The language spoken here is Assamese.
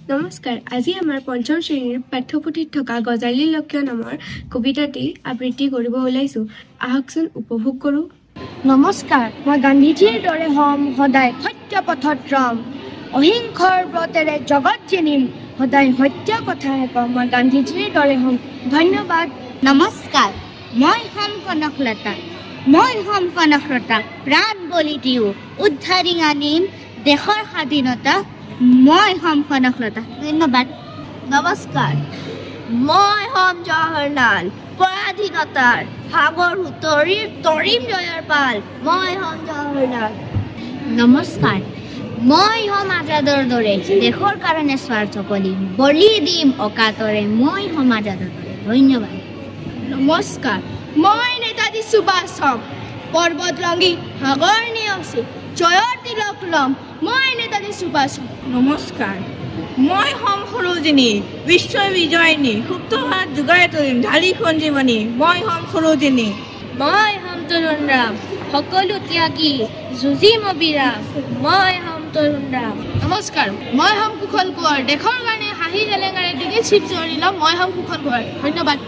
নমস্কাৰ, আজি আমাৰ পঞ্চম শ্ৰেণীৰ পাঠ্যপুথিত থকা গজালি লক্ষ্য নামৰ কবিতাটি আবৃত্তি কৰিব ওলাইছোঁ। আহকচোন উপভোগ কৰোঁ। নমস্কাৰ, মই গান্ধীজীৰ দৰে হ'ম সদায় সত্য পথত ৰম, অহিংসাৰ ব্ৰতেৰে জগত জিনিম, সদায় সত্য কথাহে কম, মই গান্ধীজীৰ দৰে হ'ম। ধন্যবাদ। নমস্কাৰ, মই হ'ম কনকলতা, প্ৰাণ বলি দিওঁ, উদ্ধাৰি আনিম দেশৰ স্বাধীনতা, মই হ'ম কনকলতা। ধন্যবাদ। নমস্কাৰ, মই হ'ম জৱাহৰলাল, পৰাধীনতাৰ সাগৰ উতৰি তৰিম জয়ৰ পাল, মই হ'ম জৱাহৰলাল। নমস্কাৰ, মই হ'ম আজাদৰ দৰে দেশৰ কাৰণে স্বাৰ্থ কৰিম, বলি দিম অকাতৰে, মই হ'ম আজাদৰ দৰে। ধন্যবাদ। নমস্কাৰ, মই নেতাজী সুভাষ হ'ম, পৰ্বত ৰঙী সাগৰ নেওচি জয়ৰ তিলক ল'ম, মই নেতাজী সুভাষ হ'ম। নমস্কাৰ, মই হ'ম সৰোজিনী, বিশ্ব বিজয়িনী, সুপ্ত হাত যোগাই তুলিম ঢালি সঞ্জীৱনী, মই হ'ম সৰোজিনী। মই হ'ম তৰুণ ৰাম, সকলো ত্যাগী যুঁজিম অবিৰাম, মই হ'ম তৰুণ ৰাম। নমস্কাৰ, মই হ'ম কুশল কোঁৱৰ, দেশৰ কাৰণে হাঁহি জেলেঙাৰে ডিঙিত চিপ জৰি ল'ম, মই হ'ম কুশল কোঁৱৰ। ধন্যবাদ।